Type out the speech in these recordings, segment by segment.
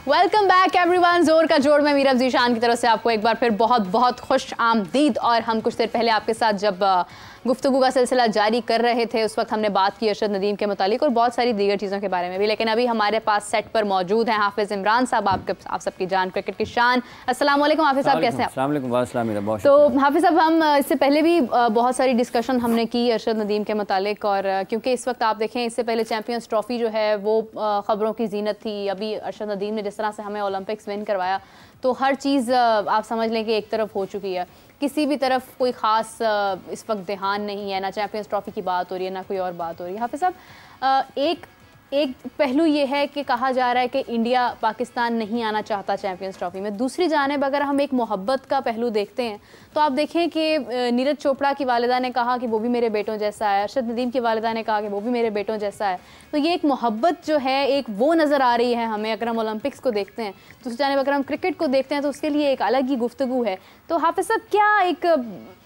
Welcome back everyone. जोर का जोड़ में मीरब जीशान की तरफ से आपको एक बार फिर बहुत बहुत खुश आमदीद। और हम कुछ देर पहले आपके साथ जब गुफ्तगू का सिलसिला जारी कर रहे थे उस वक्त हमने बात की अरशद नदीम के मुतालिक और बहुत सारी दीगर चीज़ों के बारे में भी, लेकिन अभी हमारे पास सेट पर मौजूद हैं हाफिज़ इमरान साहब, आप सबकी जान, क्रिकेट की शान। अस्सलाम वालेकुम हाफिज़ साहब, कैसे हैं आप? तो हाफिज़ साहब, हम इससे पहले भी बहुत सारी डिस्कशन हमने की अरशद नदीम के मुतालिक, और क्योंकि इस वक्त आप देखें इससे पहले चैम्पियंस ट्रॉफी जो है वो ख़बरों की जीनत थी। अभी अरशद नदीम ने जिस तरह से हमें ओलंपिक्स विन करवाया तो हर चीज़ आप समझ लें कि एक तरफ हो चुकी है, किसी भी तरफ कोई ख़ास इस वक्त ध्यान नहीं है, ना चैम्पियंस ट्रॉफी की बात हो रही है ना कोई और बात हो रही है। हाफिज़ साहब, एक पहलू ये है कि कहा जा रहा है कि इंडिया पाकिस्तान नहीं आना चाहता चैम्पियंस ट्रॉफी में। दूसरी जानिब अगर हम एक मोहब्बत का पहलू देखते हैं तो आप देखें कि नीरज चोपड़ा की वालिदा ने कहा कि वो भी मेरे बेटों जैसा है, अरशद नदीम की वालिदा ने कहा कि वो भी मेरे बेटों जैसा है। तो ये एक मोहब्बत जो है एक वो नज़र आ रही है हमें, अगर हम ओलंपिक्स को देखते हैं। दूसरी जानिब अगर हम क्रिकेट को देखते हैं तो उसके लिए एक अलग ही गुफ्तगू है। तो हाफिज़ साहब, क्या एक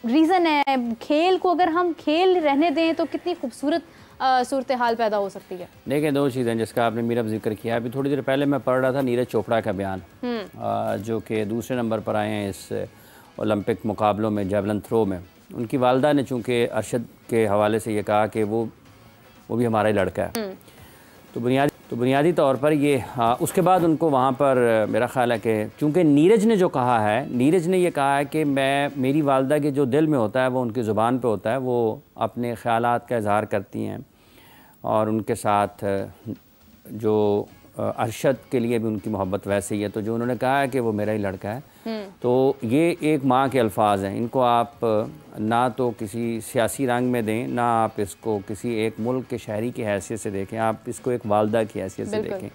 रीज़न है खेल को अगर हम खेल रहने दें तो कितनी खूबसूरत सूरत हाल पैदा हो सकती है? देखिए, दो चीज़ें जिसका आपने मीरब जिक्र किया। अभी थोड़ी देर पहले मैं पढ़ रहा था नीरज चोपड़ा का बयान, जो कि दूसरे नंबर पर आए हैं इस ओलंपिक मुकाबलों में, जेवलिन थ्रो में। उनकी वालदा ने चूँकि अरशद के हवाले से ये कहा कि वो भी हमारा ही लड़का है। तो बुनियादी तौर पर ये उसके बाद उनको वहाँ पर मेरा ख़्याल है कि चूँकि नीरज ने जो कहा है, नीरज ने ये कहा है कि मेरी वालदा के जो दिल में होता है वो उनकी ज़ुबान पे होता है, वो अपने ख़यालात का इज़हार करती हैं। और उनके साथ जो अरशद के लिए भी उनकी मोहब्बत वैसे ही है। तो जो उन्होंने कहा है कि वो मेरा ही लड़का है, तो ये एक माँ के अल्फाज हैं। इनको आप ना तो किसी सियासी रंग में दें, ना आप इसको किसी एक मुल्क के शहरी की हैसियत से देखें, आप इसको एक वालदा की हैसियत से देखें।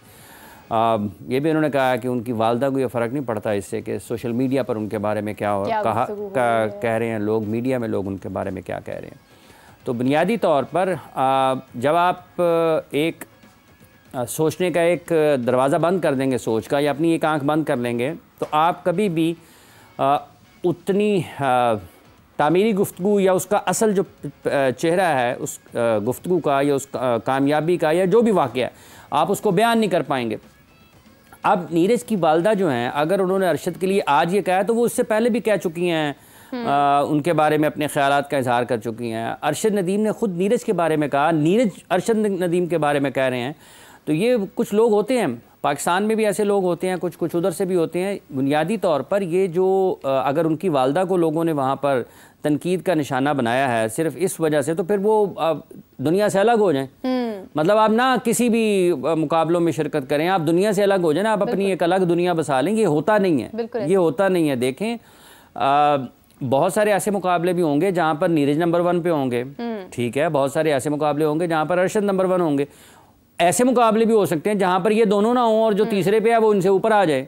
ये भी उन्होंने कहा कि उनकी वालदा को ये फ़र्क नहीं पड़ता इससे कि सोशल मीडिया पर उनके बारे में क्या कह रहे हैं लोग, मीडिया में लोग उनके बारे में क्या कह रहे हैं। तो बुनियादी तौर पर जब आप एक सोचने का एक दरवाज़ा बंद कर देंगे सोच का, या अपनी एक आंख बंद कर लेंगे, तो आप कभी भी उतनी तामीरी गुफ्तगू या उसका असल जो चेहरा है उस गुफ्तगू का या उस कामयाबी का या जो भी वाक़या है, आप उसको बयान नहीं कर पाएंगे। अब नीरज की वालदा जो हैं, अगर उन्होंने अरशद के लिए आज ये कहा है तो वो उससे पहले भी कह चुकी हैं, उनके बारे में अपने ख़यालात का इज़हार कर चुकी हैं। अरशद नदीम ने ख़ुद नीरज के बारे में कहा, नीरज अरशद नदीम के बारे में कह रहे हैं। तो ये कुछ लोग होते हैं पाकिस्तान में भी, ऐसे लोग होते हैं, कुछ उधर से भी होते हैं। बुनियादी तौर पर ये जो अगर उनकी वालदा को लोगों ने वहाँ पर तनकीद का निशाना बनाया है सिर्फ इस वजह से, तो फिर वो दुनिया से अलग हो जाएं। मतलब आप ना किसी भी मुकाबलों में शिरकत करें, आप दुनिया से अलग हो जाए ना, आप अपनी एक अलग दुनिया बसा लेंगे। ये होता नहीं है, ये होता नहीं है। देखें, बहुत सारे ऐसे मुकाबले भी होंगे जहाँ पर नीरज नंबर 1 पे होंगे, ठीक है। बहुत सारे ऐसे मुकाबले होंगे जहाँ पर अरशद नंबर 1 होंगे। ऐसे मुकाबले भी हो सकते हैं जहाँ पर ये दोनों ना हों और जो तीसरे पे है वो उनसे ऊपर आ जाए।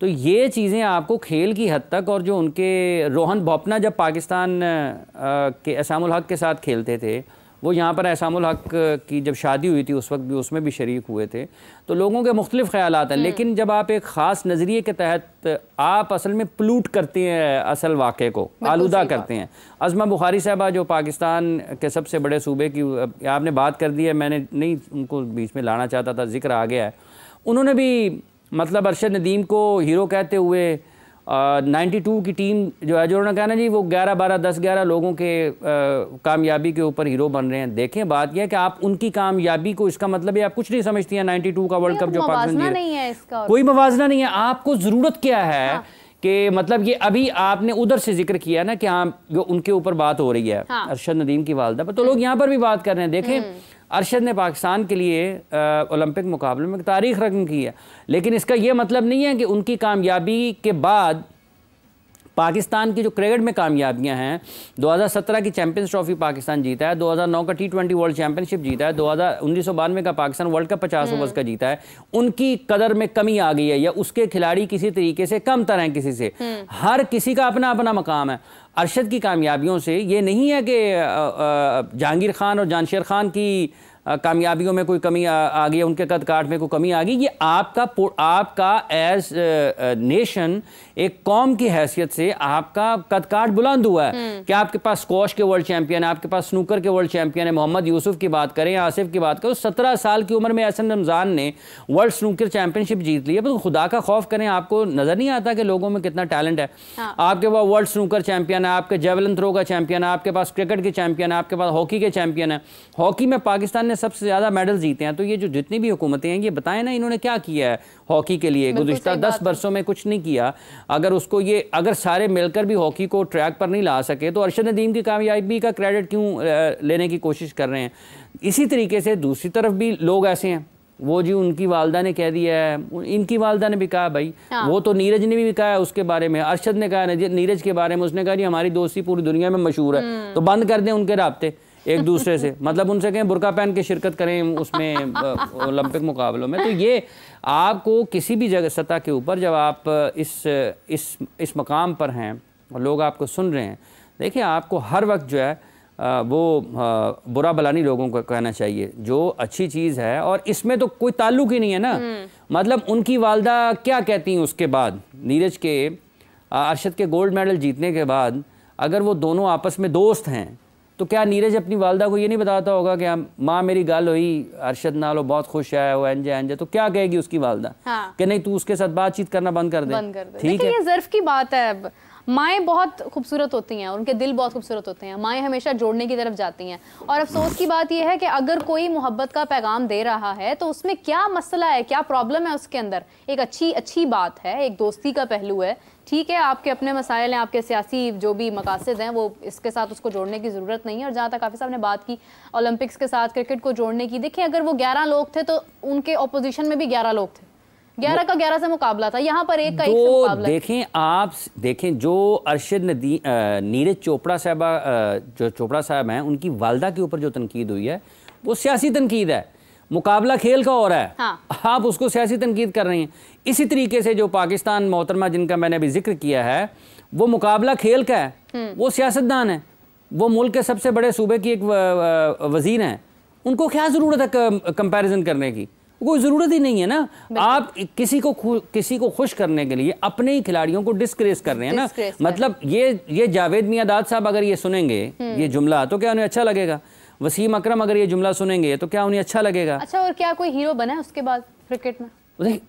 तो ये चीज़ें आपको खेल की हद तक, और जो उनके रोहन बोपन्ना जब पाकिस्तान के एहसामुल हक के साथ खेलते थे, वो यहाँ पर एहसामुल हक की जब शादी हुई थी उस वक्त भी उसमें भी शरीक हुए थे। तो लोगों के मुख्तलिफ ख़यालात हैं, लेकिन जब आप एक ख़ास नज़रिए के तहत आप असल में प्लूट करते हैं, असल वाक़े को आलूदा करते हैं। अज़मा बुखारी साहबा जो पाकिस्तान के सबसे बड़े सूबे की आपने बात कर दी है, मैंने नहीं उनको बीच में लाना चाहता था, जिक्र आ गया है। उन्होंने भी मतलब अरशद नदीम को हीरो कहते हुए 92 की टीम जो है, जो उन्होंने कहा ना जी वो 11, 12, 10, 11 लोगों के कामयाबी के ऊपर हीरो बन रहे हैं। देखें, बात यह है कि आप उनकी कामयाबी को, इसका मतलब है आप कुछ नहीं समझती हैं। 92 का वर्ल्ड कप जो पाकिस्तान नहीं है, इसका कोई मवाजना नहीं है। आपको ज़रूरत क्या है कि मतलब ये अभी आपने उधर से जिक्र किया ना कि हाँ जो उनके ऊपर बात हो रही है, अरशद नदीम की वालदा पर, तो लोग यहाँ पर भी बात कर रहे हैं। देखें, अरशद ने पाकिस्तान के लिए ओलंपिक मुकाबले में तारीख़ रकम की है, लेकिन इसका ये मतलब नहीं है कि उनकी कामयाबी के बाद पाकिस्तान की जो क्रिकेट में कामयाबियां हैं, 2017 की चैंपियंस ट्रॉफी पाकिस्तान जीता है, 2009 का T20 वर्ल्ड चैंपियनशिप जीता है, 1992 का पाकिस्तान वर्ल्ड कप 50 ओवर्स का जीता है, उनकी कदर में कमी आ गई है या उसके खिलाड़ी किसी तरीके से कम तर हैं किसी से। हर किसी का अपना अपना मकाम है। अरशद की कामयाबियों से ये नहीं है कि जहांगीर खान और जानशेर खान की कामयाबियों में कोई कमी आ गई, उनके कद काठ में कोई कमी आ गई। ये आपका एज नेशन, एक कौम की हैसियत से आपका कद काठ बुलंद हुआ है कि आपके पास स्क्वॉश के वर्ल्ड चैंपियन है, आपके पास स्नूकर के वर्ल्ड चैंपियन है। मोहम्मद यूसुफ की बात करें, आसिफ की बात करें, 17 साल की उम्र में एहसन रमज़ान ने वर्ल्ड स्नूकर चैंपियनशिप जीत ली है। तो खुदा का खौफ करें, आपको नजर नहीं आता कि लोगों में कितना टैलेंट है? हाँ। आपके पास वर्ल्ड स्नूकर चैंपियन है, आपके जेवलिन थ्रो का चैंपियन है, आपके पास क्रिकेट के चैंपियन है, आपके पास हॉकी के चैंपियन है। हॉकी में पाकिस्तान ने सबसे ज़्यादा मेडल जीते हैं। तो ये जो जितनी भी हुकूमतें हैं, ये बताएं ना इन्होंने क्या किया है हॉकी के लिए गुज़िश्ता 10 वर्षों में? कुछ नहीं किया। अगर सारे मिलकर भी हॉकी को ट्रैक पर नहीं ला सके तो अरशद नदीम की कामयाबी का क्रेडिट क्यों लेने की कोशिश कर रहे हैं? इसी तरीके से दूसरी तरफ भी लोग ऐसे हैं, वो जी उनकी वालदा ने कह दिया है, इनकी वालदा ने भी कहा भाई। हाँ। वो तो नीरज ने भी कहा है उसके बारे में, अरशद ने कहा नीरज के बारे में, उसने कहा जी हमारी दोस्ती पूरी दुनिया में मशहूर है, तो बंद कर दें उनके राब्ते एक दूसरे से। मतलब उनसे कहें बुर्का पहन के शिरकत करें उसमें ओलंपिक मुकाबलों में। तो ये आपको किसी भी जगह सतह के ऊपर जब आप इस मकाम पर हैं और लोग आपको सुन रहे हैं, देखिए आपको हर वक्त जो है वो बुरा भलानी लोगों को कहना चाहिए, जो अच्छी चीज़ है। और इसमें तो कोई ताल्लुक ही नहीं है ना। मतलब उनकी वालदा क्या कहती हैं उसके बाद, नीरज के अरशद के गोल्ड मेडल जीतने के बाद, अगर वो दोनों आपस में दोस्त हैं तो क्या नीरज अपनी वालदा को ये नहीं बताता होगा कि माँ मेरी गल हुई अरशद नालो बहुत खुश है, वो एंजे? तो क्या कहेगी उसकी वालदा? हाँ। कि नहीं तू उसके साथ बातचीत करना बंद कर दे। ठीक है, ये ज़र्फ की बात है। माएँ बहुत खूबसूरत होती हैं और उनके दिल बहुत खूबसूरत होते हैं। माएँ हमेशा जोड़ने की तरफ जाती हैं। और अफसोस की बात यह है कि अगर कोई मोहब्बत का पैगाम दे रहा है तो उसमें क्या मसला है, क्या प्रॉब्लम है उसके अंदर? एक अच्छी बात है, एक दोस्ती का पहलू है। ठीक है, आपके अपने मसाइल हैं, आपके सियासी जो भी मकासद हैं, वो इसके साथ उसको जोड़ने की ज़रूरत नहीं है। और जहाँ तक काफ़ी साहब ने बात की ओलंपिक्स के साथ क्रिकेट को जोड़ने की, देखिए अगर वो 11 लोग थे तो उनके अपोजिशन में भी 11 लोग थे। 11 का 11 से मुकाबला था, यहाँ पर एक का एक से मुकाबला। देखें जो अरशद नीरज चोपड़ा साहबा जो चोपड़ा साहब हैं, उनकी वालदा के ऊपर जो तनकीद हुई है वो सियासी तनकीद है। मुकाबला खेल का हो रहा है। हाँ। आप उसको सियासी तनकीद कर रहे हैं। इसी तरीके से जो पाकिस्तान मोहतरमा जिनका मैंने अभी जिक्र किया है, वो मुकाबला खेल का है, वो सियासतदान है, वो मुल्क के सबसे बड़े सूबे की एक वजीर हैं। उनको क्या ज़रूरत है कंपैरिजन करने की? कोई ज़रूरत ही नहीं है ना। आप किसी को खुश करने के लिए अपने ही खिलाड़ियों को डिस्क्रेस कर रहे हैं ना। मतलब ये जावेद मियादाद साहब अगर ये सुनेंगे ये जुमला तो क्या उन्हें अच्छा लगेगा? वसीम अकरम अगर ये जुमला सुनेंगे तो क्या उन्हें अच्छा लगेगा? अच्छा, और क्या कोई हीरो बना है उसके बाद क्रिकेट में?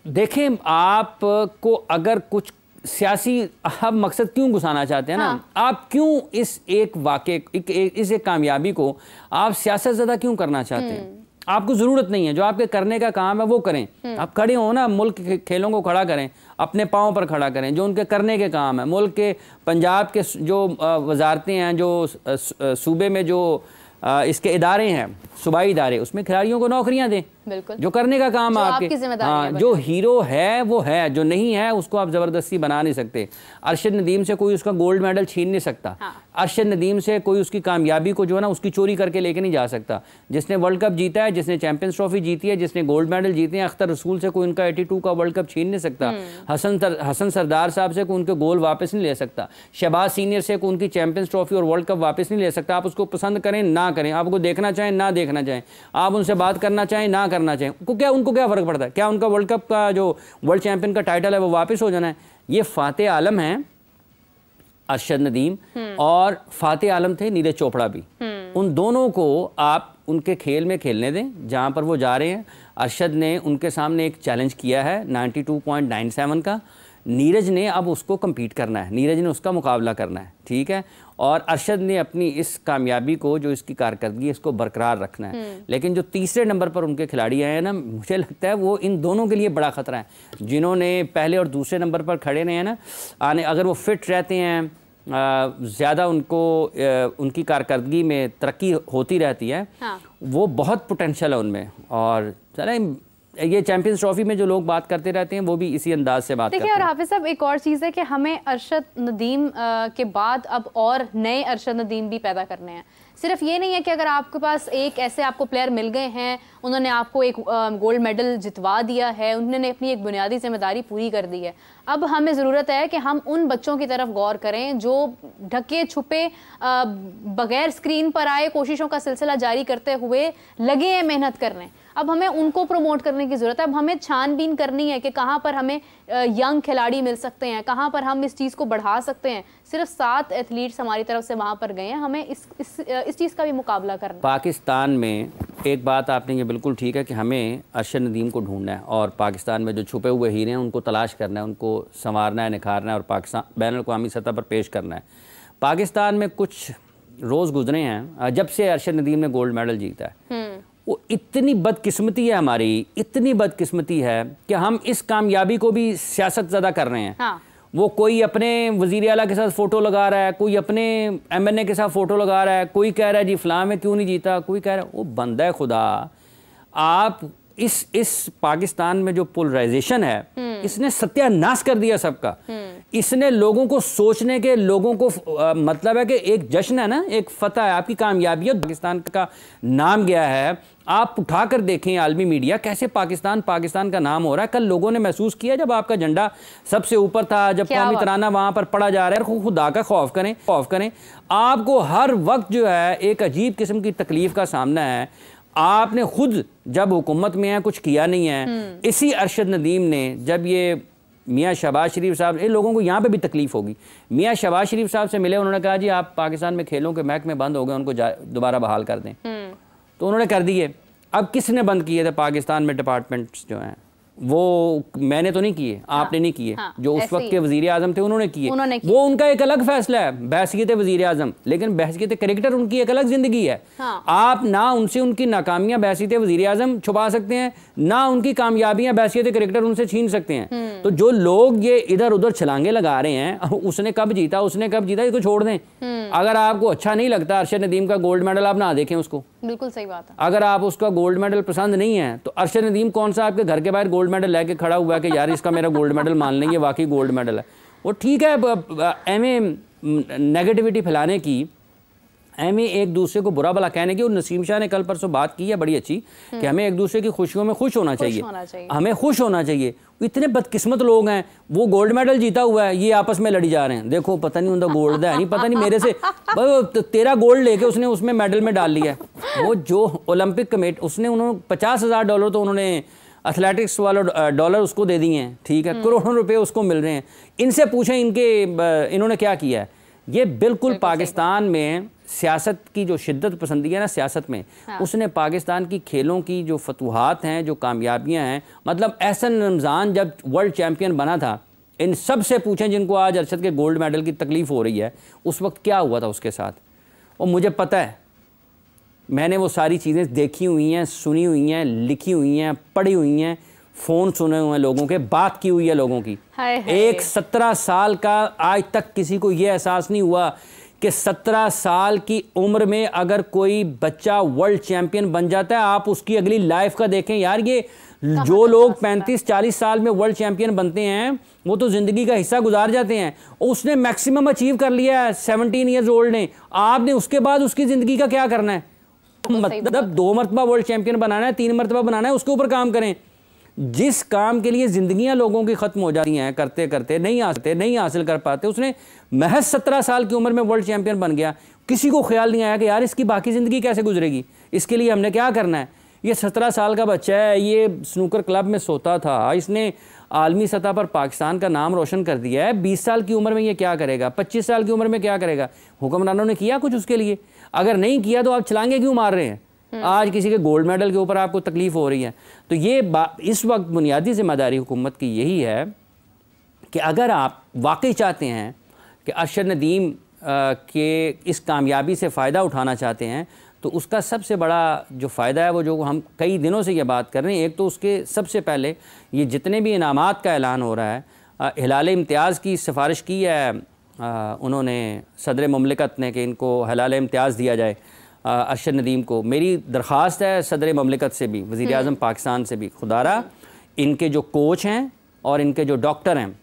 देखें, आपको अगर कुछ सियासी आप मकसद क्यों घुसाना चाहते हैं ना। हाँ। आप क्यों इस एक कामयाबी को आप सियासत ज़्यादा क्यों करना चाहते हैं? आपको ज़रूरत नहीं है। जो आपके करने का काम है वो करें। आप खड़े हो ना, मुल्क के खेलों को खड़ा करें, अपने पाँव पर खड़ा करें। जो उनके करने के काम है, मुल्क के पंजाब के जो वजारतें हैं, जो सूबे में जो इसके इदारे हैं, सूबाई इदारे, उसमें खिलाड़ियों को नौकरियां दें। बिल्कुल, जो करने का काम है आपके। हाँ, जो हीरो है वो है, जो नहीं है उसको आप ज़बरदस्ती बना नहीं सकते। अरशद नदीम से कोई उसका गोल्ड मेडल छीन नहीं सकता। हाँ। अरशद नदीम से कोई उसकी कामयाबी को जो है ना उसकी चोरी करके लेके नहीं जा सकता। जिसने वर्ल्ड कप जीता है, जिसने चैंपियंस ट्रॉफी जीती है, जिसने गोल्ड मेडल जीते हैं, अख्तर रसूल से कोई उनका 82 का वर्ल्ड कप छीन नहीं सकता। हसन सरदार साहब से कोई उनके गोल वापस नहीं ले सकता। शहबाज सीनियर से कोई उनकी चैंपियंस ट्रॉफी और वर्ल्ड कप वापस नहीं ले सकता। आप उसको पसंद करें ना करें, आपको देखना चाहें ना देखना चाहें, आप उनसे बात करना चाहें ना करना चाहें, उनको क्या फ़र्क पड़ता है? क्या उनका वर्ल्ड कप का जो वर्ल्ड चैंपियन का टाइटल है वो वापस हो जाना है? ये फाते आलम हैं अरशद नदीम, और फाते आलम थे नीरज चोपड़ा भी। उन दोनों को आप उनके खेल में खेलने दें जहाँ पर वो जा रहे हैं। अरशद ने उनके सामने एक चैलेंज किया है 92.97 का। नीरज ने अब उसको कम्पीट करना है, नीरज ने उसका मुकाबला करना है, ठीक है। और अरशद ने अपनी इस कामयाबी को, जो इसकी कारकर्दगी, इसको बरकरार रखना है। लेकिन जो तीसरे नंबर पर उनके खिलाड़ी आए हैं ना, मुझे लगता है वो इन दोनों के लिए बड़ा ख़तरा है। जिन्होंने पहले और दूसरे नंबर पर खड़े रहे हैं ना, अगर वो फिट रहते हैं, ज़्यादा उनकी कारकर्दगी में तरक्की होती रहती है। हाँ। वो बहुत पोटेंशियल है उनमें। और चलें, ये चैंपियंस ट्रॉफी में जो लोग बात करते रहते हैं वो भी इसी अंदाज से बात करते हैं। और हाफिज साहब, एक और चीज़ है कि हमें अरशद नदीम के बाद अब और नए अरशद नदीम भी पैदा करने हैं। सिर्फ ये नहीं है कि अगर आपके पास एक ऐसे आपको प्लेयर मिल गए हैं, उन्होंने आपको एक गोल्ड मेडल जितवा दिया है, उन्होंने अपनी एक बुनियादी जिम्मेदारी पूरी कर दी है, अब हमें ज़रूरत है कि हम उन बच्चों की तरफ गौर करें जो ढके छुपे बगैर स्क्रीन पर आए कोशिशों का सिलसिला जारी करते हुए लगे हैं मेहनत करने। अब हमें उनको प्रमोट करने की ज़रूरत है। अब हमें छानबीन करनी है कि कहाँ पर हमें यंग खिलाड़ी मिल सकते हैं, कहाँ पर हम इस चीज़ को बढ़ा सकते हैं। सिर्फ 7 एथलीट्स हमारी तरफ से वहाँ पर गए हैं, हमें इस चीज़ का भी मुकाबला करना। पाकिस्तान में एक बात आपने ये बिल्कुल ठीक है कि हमें अरशद नदीम को ढूंढना है और पाकिस्तान में जो छुपे हुए हीरे हैं उनको तलाश करना है, उनको संवारना है, निखारना है और पाकिस्तान बैन अल-अक़वामी सतह पर पेश करना है। पाकिस्तान में कुछ रोज़ गुजरे हैं जब से अरशद नदीम ने गोल्ड मेडल जीता है, वो इतनी बदकिस्मती है हमारी, इतनी बदकिस्मती है कि हम इस कामयाबी को भी सियासत ज़्यादा कर रहे हैं। हाँ। वो कोई अपने वज़ीर आला के साथ फ़ोटो लगा रहा है, कोई अपने MNA के साथ फ़ोटो लगा रहा है, कोई कह रहा है जी फ़लाँ में क्यों नहीं जीता, कोई कह रहा है वो बंदा है खुदा। आप इस पाकिस्तान में जो पोलराइजेशन है इसने सत्यानाश कर दिया सबका। इसने लोगों को सोचने के, लोगों को मतलब है कि एक जश्न है ना, एक फतह है, आपकी कामयाबी है, पाकिस्तान का नाम गया है। आप उठाकर देखें आलमी मीडिया कैसे पाकिस्तान का नाम हो रहा है। कल लोगों ने महसूस किया जब आपका झंडा सबसे ऊपर था, जब कौमी तराना वहां पर पढ़ा जा रहा है, खुदा का खौफ करें। आपको हर वक्त जो है एक अजीब किस्म की तकलीफ का सामना है। आपने खुद जब हुकूमत में है कुछ किया नहीं है। इसी अरशद नदीम ने जब ये मियाँ शहबाज शरीफ साहब, इन लोगों को यहाँ पे भी तकलीफ होगी, मियाँ शहबाज शरीफ साहब से मिले, उन्होंने कहा जी आप पाकिस्तान में खेलों के महकमे बंद हो गए, उनको दोबारा बहाल कर दें। तो उन्होंने कर दिए। अब किसने बंद किए थे पाकिस्तान में डिपार्टमेंट्स जो हैं? वो मैंने तो नहीं किए, आपने नहीं किए, जो उस वक्त के वजीर आजम थे उन्होंने किए। वो उनका एक अलग फैसला है, बहसीयत वजीर आजम, लेकिन बहसीयत क्रिकेटर उनकी एक अलग जिंदगी है। आप ना उनसे उनकी नाकामियां बहसीयत वजीर आजम छुपा सकते हैं, ना उनकी कामयाबियां बहसीयत क्रिकेटर उनसे छीन सकते हैं। तो जो लोग ये इधर उधर छलांगे लगा रहे हैं, उसने कब जीता, इसको छोड़ दें। अगर आपको अच्छा नहीं लगता अरशद नदीम का गोल्ड मेडल, आप ना देखें उसको। बिल्कुल सही बात है। अगर आप उसका गोल्ड मेडल पसंद नहीं है तो अरशद नदीम कौन सा आपके घर के बाहर गोल्ड मेडल लेके खड़ा हुआ है कि यार इसका मेरा गोल्ड मेडल मान लेंगे, वाकई गोल्ड मेडल है। वो ठीक है, एम नेगेटिविटी फैलाने की, हमें एक दूसरे को बुरा भला कहने की। और नसीम शाह ने कल परसों बात की है बड़ी अच्छी कि हमें एक दूसरे की खुशियों में खुश होना चाहिए, हमें खुश होना चाहिए। इतने बदकिस्मत लोग हैं, वो गोल्ड मेडल जीता हुआ है, ये आपस में लड़ी जा रहे हैं। देखो पता नहीं उनका गोल्ड है नहीं, पता नहीं मेरे से तेरा गोल्ड लेके उसने उसमें मेडल में डाल लिया है। वो जो ओलंपिक कमेटी उसने, उन्होंने $50,000 तो उन्होंने एथलेटिक्स वाला डॉलर उसको दे दिए हैं, ठीक है, करोड़ों रुपए उसको मिल रहे हैं। इनसे पूछें इन्होंने क्या किया है। ये बिल्कुल पाकिस्तान में सियासत की जो शिद्दत पसंदी है ना सियासत में, उसने पाकिस्तान की खेलों की जो फतूहात हैं, जो कामयाबियां हैं, मतलब एहसन रमज़ान जब वर्ल्ड चैम्पियन बना था, इन सब से पूछें जिनको आज अरशद के गोल्ड मेडल की तकलीफ़ हो रही है, उस वक्त क्या हुआ था उसके साथ। और मुझे पता है, मैंने वो सारी चीज़ें देखी हुई हैं, सुनी हुई हैं, लिखी हुई हैं, पढ़ी हुई हैं, फ़ोन सुने हुए हैं लोगों के, बात की हुई है लोगों की। एक 17 साल का आज तक किसी को ये एहसास नहीं हुआ कि 17 साल की उम्र में अगर कोई बच्चा वर्ल्ड चैम्पियन बन जाता है, आप उसकी अगली लाइफ का देखें यार। ये जो लोग 35-40 साल में वर्ल्ड चैम्पियन बनते हैं वो तो ज़िंदगी का हिस्सा गुजार जाते हैं। उसने मैक्सिमम अचीव कर लिया है 17 ईयर्स ओल्ड ने, आपने उसके बाद उसकी ज़िंदगी का क्या करना है? मतलब 2 मरतबा वर्ल्ड चैम्पियन बनाना है, 3 मरतबा बनाना है, उसके ऊपर काम करें। जिस काम के लिए ज़िंदगियां लोगों की ख़त्म हो जाती हैं करते करते, नहीं हासिल कर पाते, उसने महज 17 साल की उम्र में वर्ल्ड चैम्पियन बन गया। किसी को ख्याल नहीं आया कि यार इसकी बाकी ज़िंदगी कैसे गुजरेगी, इसके लिए हमने क्या करना है। ये 17 साल का बच्चा है, ये स्नूकर क्लब में सोता था, इसने आलमी सतह पर पाकिस्तान का नाम रोशन कर दिया है। 20 साल की उम्र में ये क्या करेगा, 25 साल की उम्र में क्या करेगा? हुक्मरानों ने किया कुछ उसके लिए? अगर नहीं किया तो आप छलांगे क्यों मार रहे हैं? आज किसी के गोल्ड मेडल के ऊपर आपको तकलीफ हो रही है। तो ये इस वक्त बुनियादी जिम्मेदारी हुकूमत की यही है कि अगर आप वाकई चाहते हैं कि अरशद नदीम के इस कामयाबी से फ़ायदा उठाना चाहते हैं, तो उसका सबसे बड़ा जो फ़ायदा है वो जो हम कई दिनों से ये बात कर रहे हैं, एक तो उसके सबसे पहले ये जितने भी इनामात का ऐलान हो रहा है, हिलाल इम्तियाज़ की सिफारिश की है उन्होंने सदर ममलिकत ने कि इनको हिलाल इम्तियाज़ दिया जाए अरशद नदीम को। मेरी दरख्वास्त है सदर ममलिकत से भी, वज़ीर आज़म पाकिस्तान से भी, खुदारा इनके जो कोच हैं और इनके जो डॉक्टर हैं,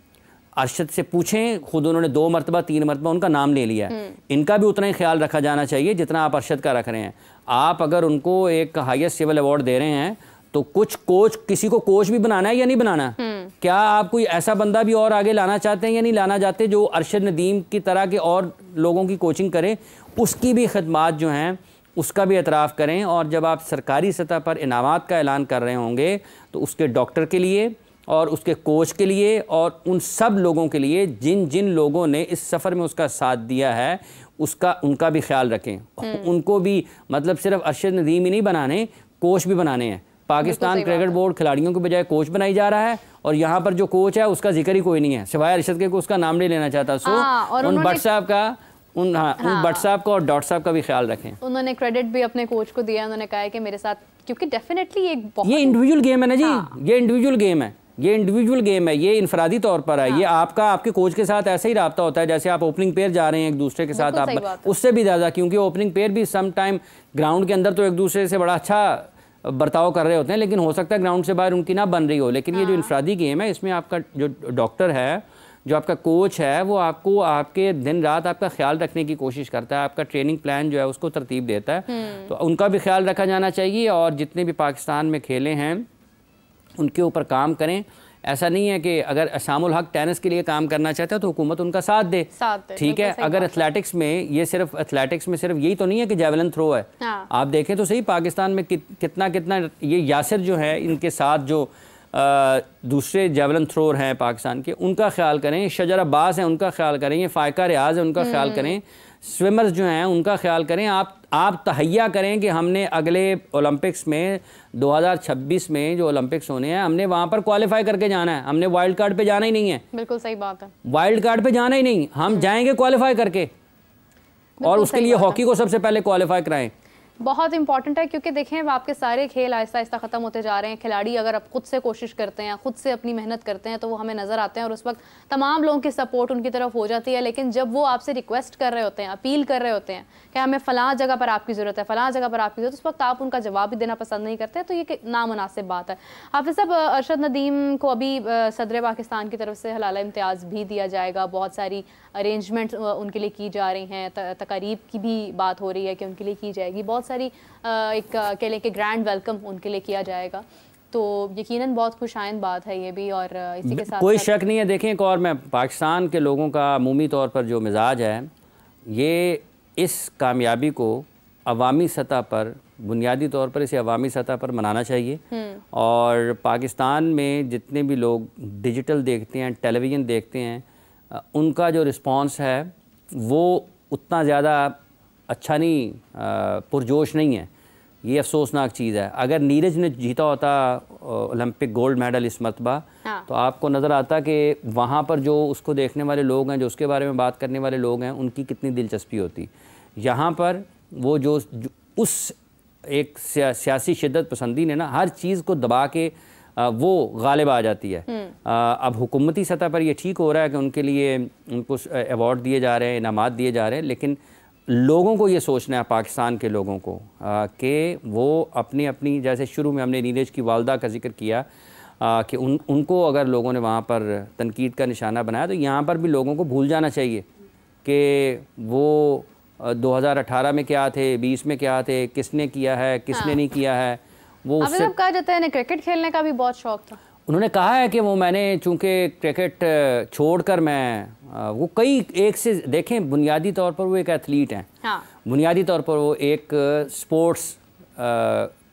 अरशद से पूछें, खुद उन्होंने 2 मरतबा 3 मरतबा उनका नाम ले लिया है, इनका भी उतना ही ख्याल रखा जाना चाहिए जितना आप अरशद का रख रहे हैं। आप अगर उनको एक हाईएस्ट सिविल अवार्ड दे रहे हैं तो कुछ कोच, किसी को कोच भी बनाना है या नहीं बनाना? क्या आप कोई ऐसा बंदा भी और आगे लाना चाहते हैं या नहीं लाना चाहते जो अरशद नदीम की तरह के और लोगों की कोचिंग करे? उसकी भी खदमात जो हैं उसका भी एतराफ़ करें। और जब आप सरकारी सतह पर इनामात का ऐलान कर रहे होंगे तो उसके डॉक्टर के लिए और उसके कोच के लिए और उन सब लोगों के लिए जिन जिन लोगों ने इस सफ़र में उसका साथ दिया है उनका भी ख्याल रखें। उनको भी, मतलब सिर्फ अरशद नदीम ही नहीं बनाने, कोच भी बनाने हैं। पाकिस्तान क्रिकेट बोर्ड खिलाड़ियों के बजाय कोच बनाई जा रहा है और यहाँ पर जो कोच है उसका जिक्र ही कोई नहीं है सिवाय अरशद के, को उसका नाम नहीं लेना चाहता। सो उन भट्ट साहब का उन भट्ट साहब का और डॉट साहब का भी ख्याल रखें। उन्होंने क्रेडिट भी अपने कोच को दिया, उन्होंने कहा है कि मेरे साथ, क्योंकि डेफिनेटली ये इंडिविजुअल गेम है ना जी, ये इंडिविजुअल गेम है, ये इंडिविजुअल गेम है, ये इनफरादी तौर पर है। ये आपके कोच के साथ ऐसा ही रब्ता होता है जैसे आप ओपनिंग पेयर जा रहे हैं एक दूसरे के साथ, आप उससे भी ज़्यादा, क्योंकि ओपनिंग पेयर भी सम टाइम ग्राउंड के अंदर तो एक दूसरे से बड़ा अच्छा बर्ताव कर रहे होते हैं, लेकिन हो सकता है ग्राउंड से बाहर उनकी ना बन रही हो। लेकिन ये जो इनफरादी गेम है इसमें आपका जो डॉक्टर है, जो आपका कोच है, वो आपको आपके दिन रात आपका ख्याल रखने की कोशिश करता है, आपका ट्रेनिंग प्लान जो है उसको तरतीब देता है। तो उनका भी ख्याल रखा जाना चाहिए और जितने भी पाकिस्तान में खेले हैं उनके ऊपर काम करें। ऐसा नहीं है कि अगर असामुल हक टेनिस के लिए काम करना चाहता है तो हुकूमत उनका साथ दे, ठीक है। अगर एथलेटिक्स में एथलेटिक्स में सिर्फ यही तो नहीं है कि जेवलिन थ्रो है। आप देखें तो सही पाकिस्तान में कितना ये यासिर जो है, इनके साथ जो दूसरे जेवलिन थ्रोर हैं पाकिस्तान के, उनका ख्याल करें। शजर अब्बास हैं, उनका ख्याल करें। ये फ़ायका रियाज है, उनका ख्याल करें। स्विमर्स जो हैं उनका ख्याल करें। आप तहैया करें कि हमने अगले ओलंपिक्स में 2026 में जो ओलंपिक्स होने हैं, हमने वहाँ पर क्वालिफाई करके जाना है। हमने वाइल्ड कार्ड पे जाना ही नहीं है। बिल्कुल सही बात है, वाइल्ड कार्ड पे जाना ही नहीं, हम जाएंगे क्वालिफाई करके, और उसके लिए हॉकी को सबसे पहले क्वालिफाई कराएं। बहुत इंपॉर्टेंट है, क्योंकि देखें आपके सारे खेल आहिस्ता आहिस्ता ख़त्म होते जा रहे हैं। खिलाड़ी अगर अब खुद से कोशिश करते हैं, खुद से अपनी मेहनत करते हैं तो वो हमें नज़र आते हैं और उस वक्त तमाम लोगों की सपोर्ट उनकी तरफ हो जाती है। लेकिन जब वो आपसे रिक्वेस्ट कर रहे होते हैं, अपील कर रहे होते हैं कि हमें फ़लाँ जगह पर आपकी ज़रूरत है, फ़लाँ जगह पर आपकी ज़रूरत है, उस वक्त आप उनका जवाब भी देना पसंद नहीं करते, तो ये नामुनासिब बात है। हाफिज़ साहब, अरशद नदीम को अभी सदर पाकिस्तान की तरफ से हलाला इम्तियाज़ भी दिया जाएगा, बहुत सारी अरेंजमेंट उनके लिए की जा रही हैं, तकारीब की भी बात हो रही है कि उनके लिए की जाएगी, बहुत सारी एक कह लें कि ग्रैंड वेलकम उनके लिए किया जाएगा, तो यकीनन बहुत खुशाइंद बात है ये भी। और इसी के साथ कोई शक नहीं है। देखें, एक और मैं पाकिस्तान के लोगों का अमूमी तौर पर जो मिजाज है, ये इस कामयाबी को अवामी सतह पर, बुनियादी तौर पर इसे अवामी सतह पर मनाना चाहिए। और पाकिस्तान में जितने भी लोग डिजिटल देखते हैं, टेलीविज़न देखते हैं, उनका जो रिस्पॉन्स है वो उतना ज़्यादा अच्छा नहीं, पुरजोश नहीं है। ये अफसोसनाक चीज़ है। अगर नीरज ने जीता होता ओलंपिक गोल्ड मेडल इस मरतबा, तो आपको नज़र आता कि वहाँ पर जो उसको देखने वाले लोग हैं, जो उसके बारे में बात करने वाले लोग हैं, उनकी कितनी दिलचस्पी होती। यहाँ पर वो जो उस एक सियासी शिद्दत पसंदी ने ना हर चीज़ को दबा के वो गालिब आ जाती है। अब हुकूमती सतह पर ये ठीक हो रहा है कि उनके लिए उनको अवार्ड दिए जा रहे हैं, इनामात दिए जा रहे हैं, लेकिन लोगों को ये सोचना है, पाकिस्तान के लोगों को, कि वो अपनी अपनी, जैसे शुरू में हमने नीरज की वालदा का जिक्र किया कि उनको अगर लोगों ने वहाँ पर तनकीद का निशाना बनाया, तो यहाँ पर भी लोगों को भूल जाना चाहिए कि वो 2018 में क्या थे, 20 में क्या थे, किसने किया है, किसने नहीं किया है। वो उससे कहा जाता है क्रिकेट खेलने का भी बहुत शौक था। उन्होंने कहा है कि वो मैंने चूँकि क्रिकेट छोड़कर मैं वो कई एक से देखें, बुनियादी तौर पर वो एक एथलीट हैं। बुनियादी तौर पर वो एक स्पोर्ट्स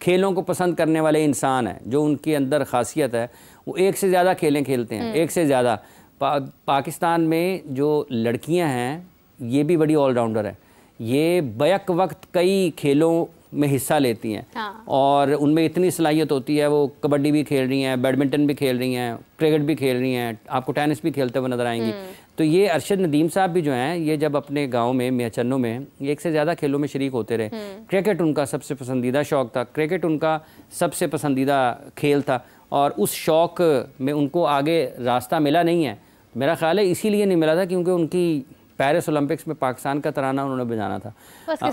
खेलों को पसंद करने वाले इंसान हैं। जो उनके अंदर खासियत है, वो एक से ज़्यादा खेलें खेलते हैं, एक से ज़्यादा। पाकिस्तान में जो लड़कियां हैं ये भी बड़ी ऑलराउंडर है। ये बैक वक्त कई खेलों में हिस्सा लेती हैं। और उनमें इतनी सलाहियत होती है, वो कबड्डी भी खेल रही हैं, बैडमिंटन भी खेल रही हैं, क्रिकेट भी खेल रही हैं, आपको टेनिस भी खेलते हुए नज़र आएंगी। तो ये अरशद नदीम साहब भी जो हैं, ये जब अपने गांव में मियाचन्नों में एक से ज़्यादा खेलों में शरीक होते रहे। क्रिकेट उनका सबसे पसंदीदा शौक़ था, क्रिकेट उनका सबसे पसंदीदा खेल था, और उस शौक़ में उनको आगे रास्ता मिला नहीं है। मेरा ख्याल है इसीलिए नहीं मिला था क्योंकि उनकी पेरिस ओलंपिक्स में पाकिस्तान का तराना उन्होंने बजाना था,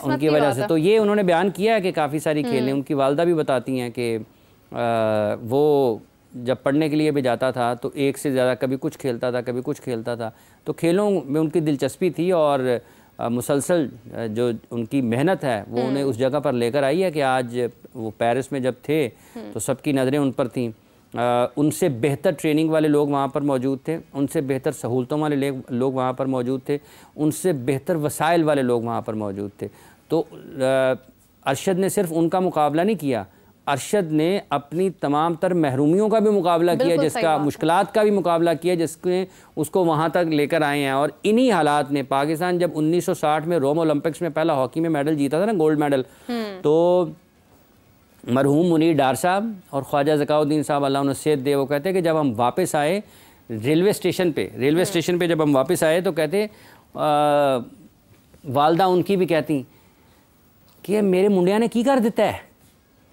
उनकी वजह से। तो ये उन्होंने बयान किया है कि काफ़ी सारी खेलें, उनकी वालदा भी बताती हैं कि वो जब पढ़ने के लिए भी जाता था तो एक से ज़्यादा कभी कुछ खेलता था, कभी कुछ खेलता था। तो खेलों में उनकी दिलचस्पी थी और मुसलसल जो उनकी मेहनत है वो उन्हें उस जगह पर लेकर आई है कि आज वो पेरिस में जब थे तो सबकी नज़रें उन पर थीं। उनसे बेहतर ट्रेनिंग वाले लोग वहाँ पर मौजूद थे, उनसे बेहतर सहूलतों वाले लोग वहाँ पर मौजूद थे, उनसे बेहतर वसाइल वाले लोग वहाँ पर मौजूद थे। तो अरशद ने सिर्फ उनका मुकाबला नहीं किया, अरशद ने अपनी तमाम तर महरूमियों का भी मुकाबला किया, जिसका मुश्किलात का भी मुकाबला किया, जिसने उसको वहाँ तक लेकर आए हैं। और इन्हीं हालात में पाकिस्तान जब 1960 में रोम ओलंपिक्स में पहला हॉकी में मेडल जीता था ना, गोल्ड मेडल, तो मरहूम मुनीर डार साहब और ख्वाजा ज़काउद्दीन साहब अल्लाह उन्हें सेहत दे, वो कहते हैं कि जब हम वापस आए रेलवे स्टेशन पे जब हम वापस आए तो कहते वालदा उनकी भी कहती कि मेरे मुंडिया ने की कर देता है।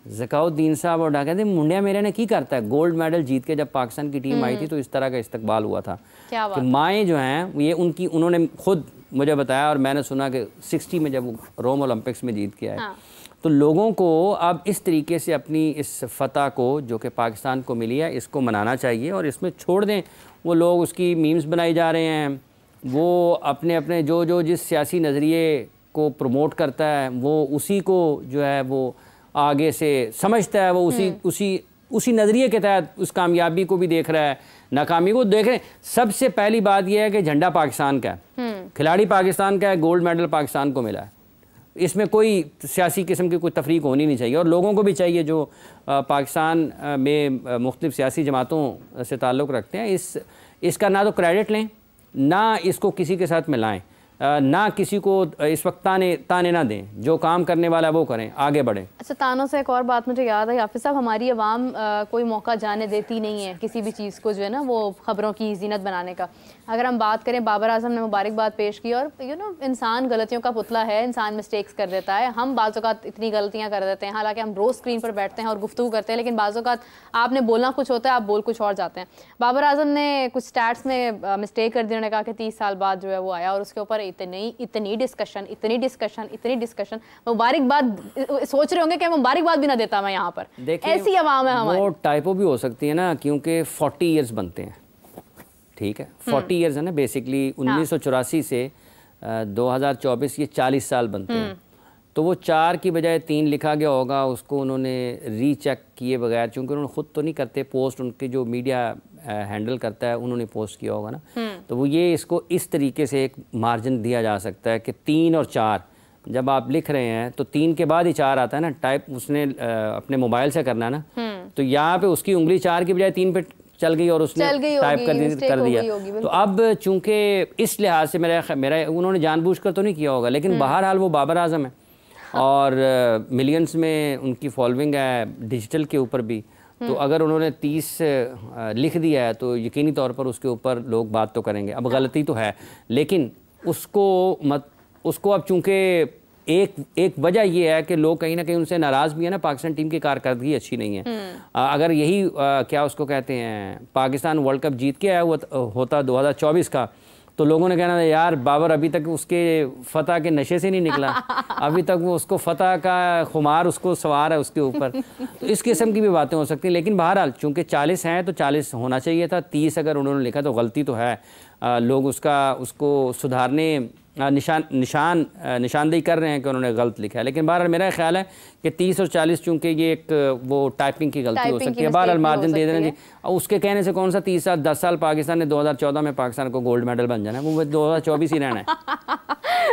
ज़काउद्दीन साहब और कहते मुंडिया मेरे ने की करता है। गोल्ड मेडल जीत के जब पाकिस्तान की टीम आई थी तो इस तरह का इस्तकबाल हुआ था कि माएँ जो हैं ये उन्होंने खुद मुझे बताया और मैंने सुना कि 60 में जब रोम ओलंपिक्स में जीत के आए। हाँ। तो लोगों को अब इस तरीके से अपनी इस फ़तह को जो कि पाकिस्तान को मिली है इसको मनाना चाहिए और इसमें छोड़ दें वो लोग उसकी मीम्स बनाई जा रहे हैं, वो अपने अपने जो जिस सियासी नज़रिए को प्रमोट करता है वो उसी को जो है वो आगे से समझता है, वो उसी नज़रिए के तहत उस कामयाबी को भी देख रहा है, नाकामी को देख रहे हैं। सबसे पहली बात यह है कि झंडा पाकिस्तान का है, खिलाड़ी पाकिस्तान का है, गोल्ड मेडल पाकिस्तान को मिला है। इसमें कोई सियासी किस्म की कोई तफरीक होनी नहीं चाहिए और लोगों को भी चाहिए जो पाकिस्तान में मुख्तलिफ सियासी जमातों से ताल्लुक़ रखते हैं इसका ना तो क्रेडिट लें, ना इसको किसी के साथ मिलाएं, ना किसी को इस वक्त ताने ना दें, जो काम करने वाला वो करें, आगे बढ़ें। अच्छा, तानों से एक और बात मुझे याद है हाफिज़ साहब, हमारी अवाम कोई मौका जाने देती नहीं है किसी भी चीज़ को जो है ना वो ख़बरों की जीनत बनाने का। अगर हम बात करें, बाबर आजम ने मुबारकबाद पेश की और इंसान गलतियों का पुतला है, इंसान मिस्टेक्स कर देता है, हम बाज़ औक़ात इतनी गलतियाँ कर देते हैं, हालांकि हम रोज़ स्क्रीन पर बैठते हैं और गुफ्तगू करते हैं, लेकिन बाज़ औक़ात आपने बोलना कुछ होता है, आप बोल कुछ और जाते हैं। बाबर आजम ने कुछ स्टैट्स में मिस्टेक कर दी, उन्होंने कहा कि 30 साल बाद जो है वो आया और उसके ऊपर इतनी डिस्कशन। मुबारकबाद सोच रहे होंगे कि मुबारकबाद भी ना देता मैं यहाँ पर। ऐसी आवाम है हमारी। वो टाइपो भी हो सकती है ना, क्योंकि 40 ईयर्स बनते हैं, ठीक है, 40 ईयर्स है ना बेसिकली। 1984 से 2024 ये 40 साल बनते हैं। तो वो 4 की बजाय 3 लिखा गया होगा, उसको उन्होंने रीचेक किए बगैर, चूँकि उन्होंने ख़ुद तो नहीं करते पोस्ट, उनके जो मीडिया हैंडल करता है उन्होंने पोस्ट किया होगा ना, तो वो ये इसको इस तरीके से एक मार्जिन दिया जा सकता है कि 3 और 4 जब आप लिख रहे हैं तो 3 के बाद ही 4 आता है ना, टाइप उसने अपने मोबाइल से करना है ना, तो यहाँ पे उसकी उंगली 4 की बजाय 3 पे चल गई और उसने टाइप कर दिया। तो अब चूंकि इस लिहाज से मेरा उन्होंने जानबूझकर तो नहीं किया होगा, लेकिन बहरहाल वो बाबर आजम है और मिलियंस में उनकी फॉलोइंग है डिजिटल के ऊपर भी। तो अगर उन्होंने 30 लिख दिया है तो यकीनी तौर पर उसके ऊपर लोग बात तो करेंगे। अब गलती तो है, लेकिन उसको अब चूंकि एक वजह यह है कि लोग कहीं ना कहीं उनसे नाराज़ भी है ना, पाकिस्तान टीम की कारकर्दगी अच्छी नहीं है। अगर यही क्या उसको कहते हैं पाकिस्तान वर्ल्ड कप जीत के आया होता 2024 का, तो लोगों ने कहना यार बाबर अभी तक उसके फतह के नशे से नहीं निकला, अभी तक वो उसको फतह का खुमार उसको सवार है उसके ऊपर। तो इस किस्म की भी बातें हो सकती हैं, लेकिन बहरहाल चूँकि 40 हैं तो 40 होना चाहिए था। 30 अगर उन्होंने लिखा तो गलती तो है, लोग उसको सुधारने निशानदेही कर रहे हैं कि उन्होंने गलत लिखा है, लेकिन बहरहाल मेरा ख्याल है कि 30 और 40 चूँकि ये एक वो टाइपिंग की गलती हो सकती है, बहरहाल मार्जिन दे देना चाहिए। और उसके कहने से कौन सा 30 साल 10 साल पाकिस्तान ने 2014 में पाकिस्तान को गोल्ड मेडल बन जाना है, वो 2024 ही रहना है।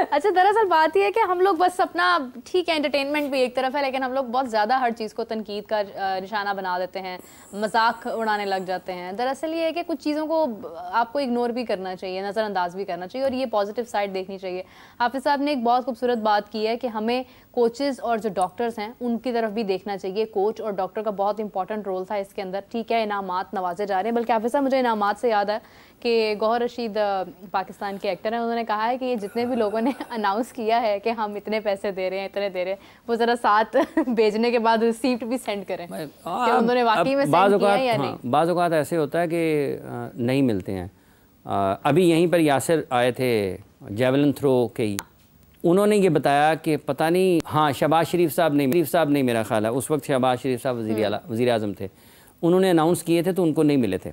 अच्छा, दरअसल बात यह है कि हम लोग बस अपना, ठीक है एंटरटेनमेंट भी एक तरफ है, लेकिन हम लोग बहुत ज़्यादा हर चीज़ को तनकीद का निशाना बना देते हैं, मजाक उड़ाने लग जाते हैं। दरअसल ये है कि कुछ चीज़ों को आपको इग्नोर भी करना चाहिए, नज़रअंदाज भी करना चाहिए और ये पॉजिटिव साइड देखनी चाहिए। हाफिज़ साहब ने एक बहुत खूबसूरत बात की है कि हमें कोचेज़ और जो डॉक्टर्स हैं उनकी तरफ भी देखना चाहिए। कोच और डॉक्टर का बहुत इंपॉर्टेंट रोल था इसके अंदर। ठीक है, इनामात नवाजे जा रहे हैं, बल्कि हाफिज़ साहब मुझे इनामात से याद है कि गौहर रशीद पाकिस्तान के एक्टर हैं, उन्होंने कहा है कि ये जितने भी लोगों ने अनाउंस किया है कि हम इतने पैसे दे रहे हैं, इतने दे रहे हैं, वो ज़रा साथ भेजने के बाद रिसीप्ट भी सेंड करें कि उन्होंने वाकई में सेंड किया है या नहीं। बाज़ औक़ात ऐसे होता है कि नहीं मिलते हैं। अभी यहीं पर यासिर आए थे जेवलिन थ्रो के ही, उन्होंने ये बताया कि पता नहीं, हाँ शहबाज शरीफ साहब नहीं मेरा ख्याल है उस वक्त शहबाज शरीफ साहब वज़ीर आज़म थे, उन्होंने अनाउंस किए थे तो उनको नहीं मिले थे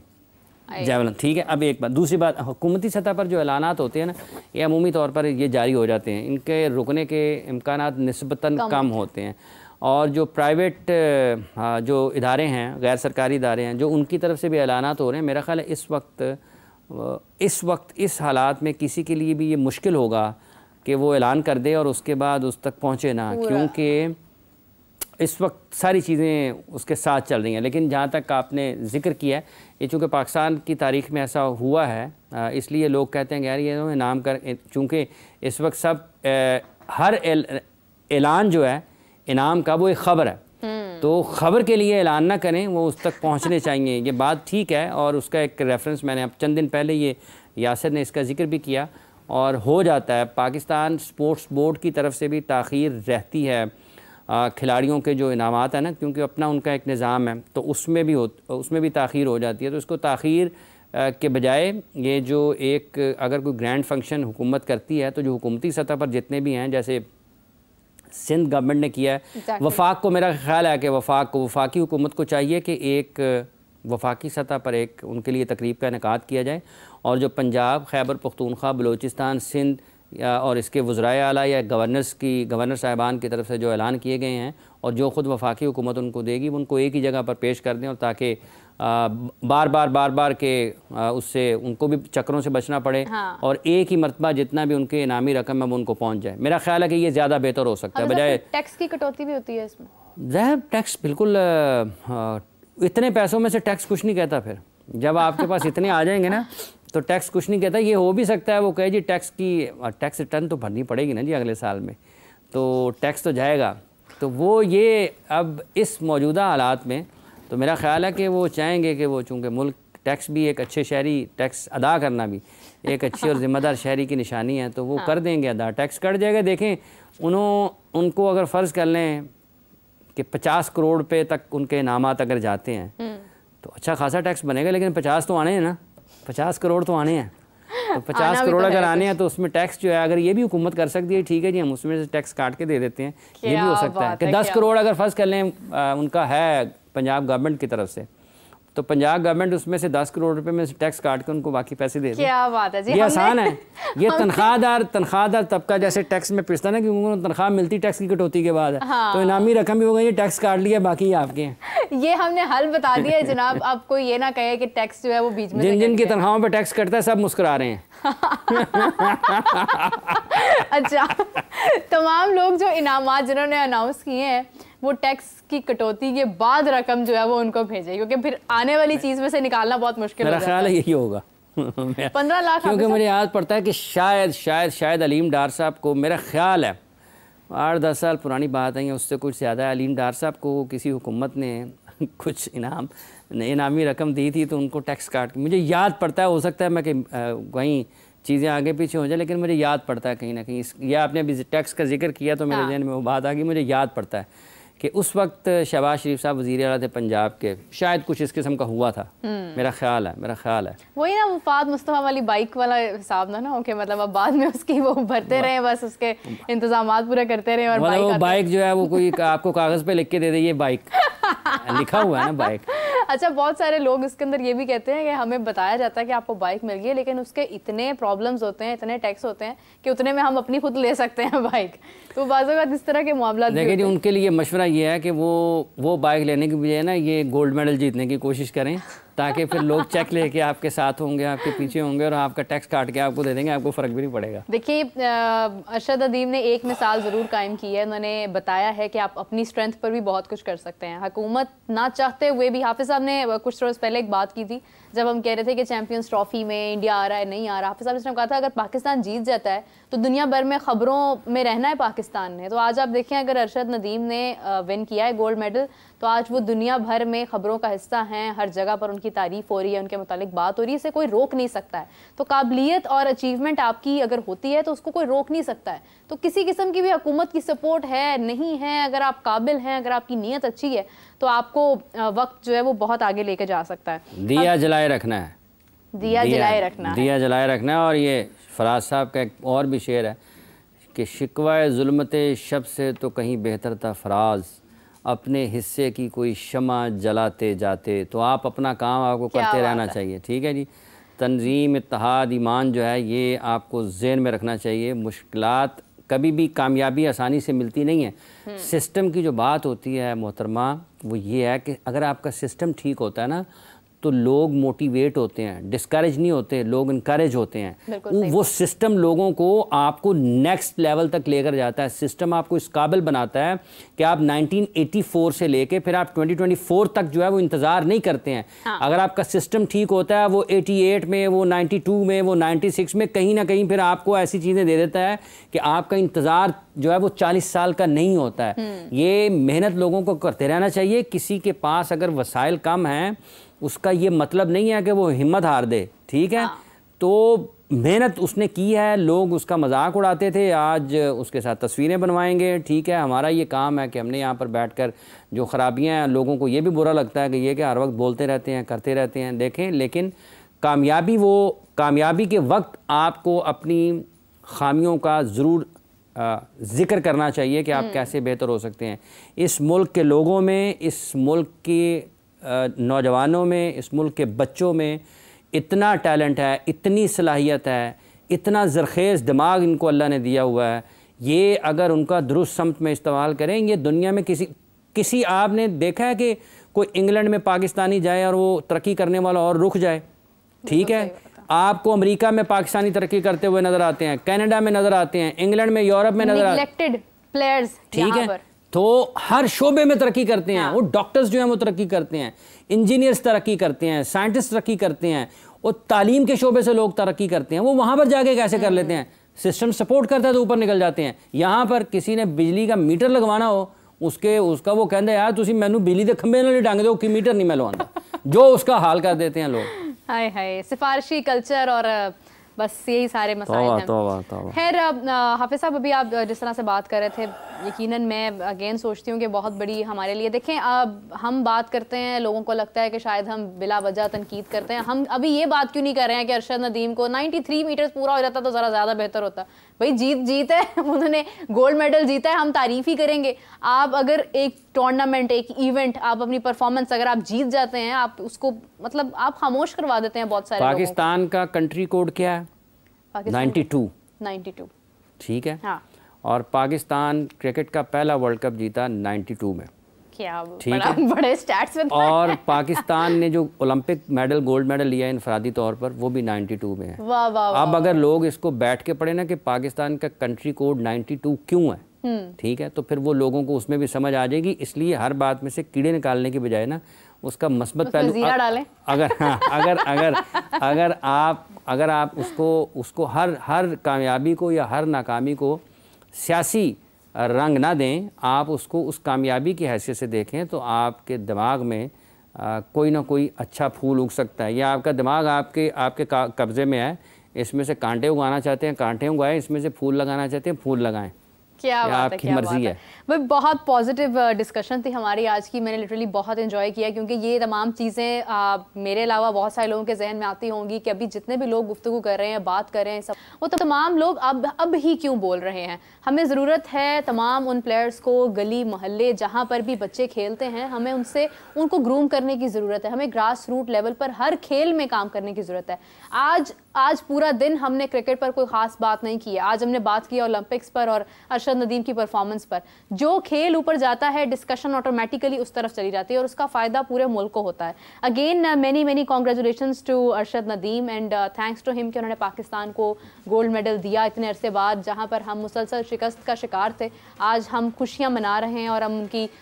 जैवलिन। ठीक है, अब एक बात, दूसरी बात, हुकूमती सतह पर जो ऐलानात होते हैं ना, ये अमूमी तौर पर ये जारी हो जाते हैं, इनके रुकने के इम्कानात निस्बतन कम होते हैं। और जो प्राइवेट जो इदारे हैं, गैर सरकारी इदारे हैं, जो उनकी तरफ से भी ऐलानात हो रहे हैं, मेरा ख़्याल है इस वक्त इस हालात में किसी के लिए भी ये मुश्किल होगा कि वो ऐलान कर दे और उसके बाद उस तक पहुँचे ना, क्योंकि इस वक्त सारी चीज़ें उसके साथ चल रही हैं। लेकिन जहाँ तक आपने ज़िक्र किया है, ये चूँकि पाकिस्तान की तारीख़ में ऐसा हुआ है, इसलिए लोग कहते हैं कि यार ये इनाम कर, चूँकि इस वक्त सब हर ऐलान जो है इनाम का वो एक ख़बर है, तो ख़बर के लिए ऐलान ना करें, वो उस तक पहुँचने चाहिए। ये बात ठीक है, और उसका एक रेफरेंस मैंने अब चंद दिन पहले ये यासिर ने इसका ज़िक्र भी किया, और हो जाता है। पाकिस्तान स्पोर्ट्स बोर्ड की तरफ से भी ताख़ीर रहती है खिलाड़ियों के जो इनामात है ना, क्योंकि अपना उनका एक निज़ाम है, तो उसमें भी ताख़ीर हो जाती है। तो इसको ताख़ीर के बजाय ये जो एक अगर कोई ग्रैंड फंक्शन हुकूमत करती है, तो जो हुकूमती सतह पर जितने भी हैं, जैसे सिंध गवर्नमेंट ने किया है, वफाक को, मेरा ख्याल है कि वफाकी हुकूमत को चाहिए कि एक वफाकी सतह पर एक उनके लिए तकरीब का इनेकाद किया जाए, और जो पंजाब, खैबर पख्तूनख्वा, बलूचिस्तान, सिंध और इसके वज़राए आला या गवर्नर साहिबान की तरफ से जो ऐलान किए गए हैं, और जो ख़ुद वफाकी हुकूमत उनको देगी, उनको एक ही जगह पर पेश कर दें, और ताकि बार बार के उससे उनको भी चक्रों से बचना पड़े, हाँ। और एक ही मरतबा जितना भी उनके इनामी रकम है वो उनको पहुँच जाए। मेरा ख्याल है कि ये ज़्यादा बेहतर हो सकता है, बजाय टैक्स की कटौती भी होती है इसमें। ज़ाहिर टैक्स बिल्कुल, इतने पैसों में से टैक्स कुछ नहीं कहता। फिर जब आपके पास इतने आ जाएंगे ना, तो टैक्स कुछ नहीं कहता। ये हो भी सकता है वो कहे जी टैक्स रिटर्न तो भरनी पड़ेगी ना जी अगले साल में, तो टैक्स तो जाएगा। तो वो ये अब इस मौजूदा हालात में तो मेरा ख़्याल है कि वो चाहेंगे कि वो, चूँकि मुल्क टैक्स भी एक अच्छे शहरी, टैक्स अदा करना भी एक अच्छी और ज़िम्मेदार शहरी की निशानी है, तो वो कर देंगे अदा, टैक्स कट जाएगा। देखें, उनको अगर फ़र्ज़ कर लें कि 50 करोड़ रुपये तक उनके इनामात अगर जाते हैं, तो अच्छा खासा टैक्स बनेगा। लेकिन 50 तो आने हैं ना, 50 करोड़ तो आने हैं, तो 50 करोड़ अगर आने हैं तो उसमें टैक्स जो है, अगर ये भी हुकूमत कर सकती है, ठीक है जी, हम उसमें से टैक्स काट के दे देते हैं। ये भी हो सकता है कि 10 करोड़ अगर फ़र्ज़ कर लें उनका है पंजाब गवर्नमेंट की तरफ से, तो पंजाब गवर्नमेंट उसमें से 10 करोड़ रुपए में से टैक्स काट के उनको बाकी पैसे दे दे। क्या बात है जी, ये आसान है। ये तनख्वाहदार तबका जैसे टैक्स में पिसता ना, क्योंकि उनको तनख्वाह मिलती टैक्स की कटौती के बाद, हाँ। तो इनामी रकम भी हो गई, टैक्स काट लिया, बाकी आपके हैं। ये हमने हल बता दिया है जनाब। आप कोई ये ना कहे कि टैक्स जो है वो बीच में, जिन की तनख्वाहों पर टैक्स कटता है सब मुस्कुरा रहे हैं। अच्छा, तमाम लोग जो इनामात जिन्होंने अनाउंस किए हैं, वो टैक्स की कटौती के बाद रकम जो है वो उनको भेजे, क्योंकि फिर आने वाली चीज़ में से निकालना बहुत मुश्किल मेरा ख्याल है यही होगा। 15 लाख, क्योंकि मुझे याद पड़ता है कि शायद अलीम डार साहब को, मेरा ख्याल है 8-10 साल पुरानी बात है, उससे कुछ ज़्यादा, अलीम डार साहब को किसी हुकूमत ने कुछ इनामी रकम दी थी, तो उनको टैक्स काट, मुझे याद पड़ता है, हो सकता है मैं कि वहीं चीज़ें आगे पीछे हो जाए, लेकिन मुझे याद पड़ता है कहीं ना कहीं, या आपने अभी टैक्स का जिक्र किया तो मेरे जहन में वो बात आ गई। मुझे याद पड़ता है कि उस वक्त शहबाज शरीफ साहब वज़ीर आला थे पंजाब के, शायद कुछ इस किस्म का हुआ था, मेरा ख्याल है। वही ना, वफाद मुस्तफ़ा वाली बाइक वाला हिसाब ना हो कि मतलब अब बाद में उसकी वो भरते रहे, बस उसके इंतजामात पूरे करते रहे, और वो बाइक जो है वो कोई आपको कागज़ पे लिख के दे दे, ये बाइक लिखा हुआ है ना बाइक। अच्छा, बहुत सारे लोग इसके अंदर ये भी कहते हैं कि हमें बताया जाता है कि आपको बाइक मिल गई है, लेकिन उसके इतने प्रॉब्लम्स होते हैं, इतने टैक्स होते हैं कि उतने में हम अपनी खुद ले सकते हैं बाइक। तो बाज़ वक़्त इस तरह के मामला, लेकिन उनके लिए मशवरा ये है कि वो बाइक लेने की बजाय ना ये गोल्ड मेडल जीतने की कोशिश करें, ताकि फिर लोग चेक लेके आपके साथ होंगे, आपके पीछे होंगे, और आपका टैक्स काट के आपको दे देंगे, आपको फ़र्क भी नहीं पड़ेगा। देखिए, अरशद अदीब ने एक मिसाल ज़रूर कायम की है। उन्होंने बताया है कि आप अपनी स्ट्रेंथ पर भी बहुत कुछ कर सकते हैं, हुकूमत ना चाहते हुए भी। हाफिज़ साहब ने कुछ रोज़ पहले एक बात की थी, जब हम कह रहे थे कि चैंपियंस ट्रॉफी में इंडिया आ रहा है, नहीं आ रहा। हाफिज़ साहब ने कहा था अगर पाकिस्तान जीत जाता है तो दुनिया भर में ख़बरों में रहना है पाकिस्तान ने। तो आज आप देखें, अगर अरशद नदीम ने विन किया है गोल्ड मेडल, तो आज वो दुनिया भर में ख़बरों का हिस्सा हैं, हर जगह पर उनकी तारीफ़ हो रही है, उनके मुतालिक बात हो रही है, इसे कोई रोक नहीं सकता है। तो काबिलियत और अचीवमेंट आपकी अगर होती है तो उसको कोई रोक नहीं सकता है। तो किसी किस्म की भी हुकूमत की सपोर्ट है नहीं है, अगर आप काबिल हैं, अगर आपकी नीयत अच्छी है, तो आपको वक्त जो है वो बहुत आगे लेके जा सकता है। दिया जलाए रखना है, दिया जलाए रखना है। और ये फराज साहब का एक और भी शेर है कि शिकवा ज़ुल्मत शब से तो कहीं बेहतर था फराज, अपने हिस्से की कोई शमा जलाते जाते। तो आप अपना काम आपको करते रहना चाहिए, ठीक है जी। तंजीम, इत्तेहाद, ईमान जो है ये आपको ज़हन में रखना चाहिए। मुश्किलात कभी भी कामयाबी आसानी से मिलती नहीं है। सिस्टम की जो बात होती है मोहतरमा, वो ये है कि अगर आपका सिस्टम ठीक होता है ना तो लोग मोटिवेट होते हैं, डिस्करेज नहीं होते, लोग इनकरेज होते हैं। वो सिस्टम लोगों को आपको नेक्स्ट लेवल तक लेकर जाता है। सिस्टम आपको इस काबिल बनाता है कि आप 1984 से लेके फिर आप 2024 तक जो है वो इंतज़ार नहीं करते हैं। हाँ। अगर आपका सिस्टम ठीक होता है, वो 88 में, वो 92 में, वो 96 में, कहीं ना कहीं फिर आपको ऐसी चीज़ें दे देता है कि आपका इंतज़ार जो है वो 40 साल का नहीं होता है। ये मेहनत लोगों को करते रहना चाहिए। किसी के पास अगर वसाइल कम हैं उसका ये मतलब नहीं है कि वो हिम्मत हार दे, ठीक है। हाँ। तो मेहनत उसने की है, लोग उसका मजाक उड़ाते थे, आज उसके साथ तस्वीरें बनवाएंगे, ठीक है। हमारा ये काम है कि हमने यहाँ पर बैठकर जो ख़राबियाँ हैं, लोगों को ये भी बुरा लगता है कि ये कि हर वक्त बोलते रहते हैं, करते रहते हैं, देखें। लेकिन कामयाबी के वक्त आपको अपनी खामियों का ज़रूर ज़िक्र करना चाहिए कि आप कैसे बेहतर हो सकते हैं। इस मुल्क के लोगों में, इस मुल्क के नौजवानों में, इस मुल्क के बच्चों में इतना टैलेंट है, इतनी सलाहियत है, इतना ज़रखेज़ दिमाग इनको अल्लाह ने दिया हुआ है। ये अगर उनका दुरुस्त समत में इस्तेमाल करें, ये दुनिया में किसी आपने देखा है कि कोई इंग्लैंड में पाकिस्तानी जाए और वो तरक्की करने वाला और रुक जाए, ठीक है। आपको अमेरिका में पाकिस्तानी तरक्की करते हुए नज़र आते हैं, कनाडा में नज़र आते हैं, इंग्लैंड में, यूरोप में नज़र आते हैं, प्लेयर्स, ठीक है। तो हर शोबे में तरक्की करते हैं। हाँ। वो डॉक्टर्स जो हैं वो तरक्की करते हैं, इंजीनियर्स तरक्की करते हैं, साइंटिस्ट तरक्की करते हैं, और तालीम के शोबे से लोग तरक्की करते हैं। वो वहाँ पर जाके कैसे कर लेते हैं? सिस्टम सपोर्ट करता है तो ऊपर निकल जाते हैं। यहाँ पर किसी ने बिजली का मीटर लगवाना हो, उसका वो कहते हैं यार तुसी मैनू बिजली के खंबे नहीं डांग दो कि मीटर नहीं मैं लवाना, जो उसका हाल कर देते हैं लोग। हाय हाय, सिफारिशी कल्चर और बस यही सारे मसाइल हैं। खैर हाफिज साहब, अभी आप जिस तरह से बात कर रहे थे, यकीनन मैं अगेन सोचती हूँ कि बहुत बड़ी हमारे लिए, देखें अब हम बात करते हैं, लोगों को लगता है कि शायद हम बिला वजह तनकीद करते हैं। हम अभी ये बात क्यों नहीं कर रहे हैं कि अरशद नदीम को 93 मीटर्स पूरा हो जाता तो ज़रा ज़्यादा बेहतर होता। भाई जीत है, उन्होंने गोल्ड मेडल जीता है, हम तारीफ़ ही करेंगे। आप अगर एक टूर्नामेंट, एक इवेंट, आप अपनी परफॉर्मेंस अगर आप जीत जाते हैं, आप उसको मतलब आप खामोश करवा देते हैं बहुत सारे लोगों को। पाकिस्तान का कंट्री कोड क्या है? 92, ठीक है। हाँ। और पाकिस्तान क्रिकेट का पहला वर्ल्ड कप जीता 92 में। क्या बड़े स्टैट्स में। और पाकिस्तान ने जो ओलंपिक मेडल, गोल्ड मेडल लिया इनफरादी तौर पर, वो भी 92 में है। वाह वाह। अब अगर लोग इसको बैठ के पढ़े ना कि पाकिस्तान का कंट्री कोड 92 क्यों है, ठीक है, तो फिर वो लोगों को उसमें भी समझ आ जाएगी। इसलिए हर बात में से कीड़े निकालने की बजाय ना उसका मस्बत पहलू अगर आप उसको हर कामयाबी को या हर नाकामी को सियासी रंग ना दें, आप उसको उस कामयाबी की हैसियत से देखें, तो आपके दिमाग में कोई ना कोई अच्छा फूल उग सकता है। या आपका दिमाग आपके कब्ज़े में है, इसमें से कांटे उगाना चाहते हैं कांटे उगाएं, इसमें से फूल लगाना चाहते हैं फूल लगाएं। क्या बात है, आपकी मर्जी है। भाई बहुत पॉजिटिव डिस्कशन थी हमारी आज की, मैंने लिटरली बहुत एंजॉय किया, क्योंकि ये तमाम चीज़ें मेरे अलावा बहुत सारे लोगों के जहन में आती होंगी कि अभी जितने भी लोग गुफ्तगू कर रहे हैं, बात कर रहे हैं, सब वो तो तमाम लोग अब ही क्यों बोल रहे हैं। हमें ज़रूरत है तमाम उन प्लेयर्स को, गली मोहल्ले जहाँ पर भी बच्चे खेलते हैं, हमें उनको ग्रूम करने की ज़रूरत है। हमें ग्रास रूट लेवल पर हर खेल में काम करने की ज़रूरत है। आज पूरा दिन हमने क्रिकेट पर कोई ख़ास बात नहीं की है। आज हमने बात की ओलंपिक्स पर और अरशद नदीम की परफॉर्मेंस पर। जो खेल ऊपर जाता है, डिस्कशन ऑटोमेटिकली उस तरफ चली जाती है और उसका फ़ायदा पूरे मुल्क को होता है। Again many congratulations to Arshad Nadeem and thanks to him कि उन्होंने पाकिस्तान को गोल्ड मेडल दिया इतने अरसे बाद, जहाँ पर हम मुसलसल शिकस्त का शिकार थे। आज हम खुशियाँ मना रहे हैं और हम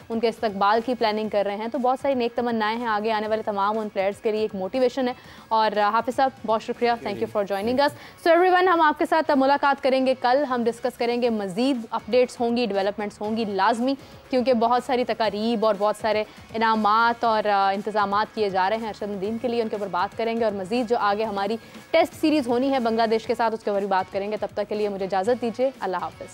उनके इस्तकबाल की प्लानिंग कर रहे हैं। तो बहुत सारी नेक तमन्नाएं हैं आगे आने वाले तमाम उन प्लेयर्स के लिए, एक मोटिवेशन है। और हाफिज साहब बहुत शुक्रिया, thank you for joining us. So everyone, हम आपके साथ मुलाकात करेंगे कल। हम डिस्कस करेंगे, मज़ीद अपडेट्स होंगी, डेवलपमेंट्स होंगी लाजमी, क्योंकि बहुत सारी तकारीब और बहुत सारे इनामात और इंतजामात किए जा रहे हैं अरशद नदीम के लिए। उनके ऊपर बात करेंगे और मज़ीद जो आगे हमारी टेस्ट सीरीज़ होनी है बांग्लादेश के साथ, उसके ऊपर भी बात करेंगे। तब तक के लिए मुझे इजाज़त दीजिए, अल्लाह हाफ़िज़।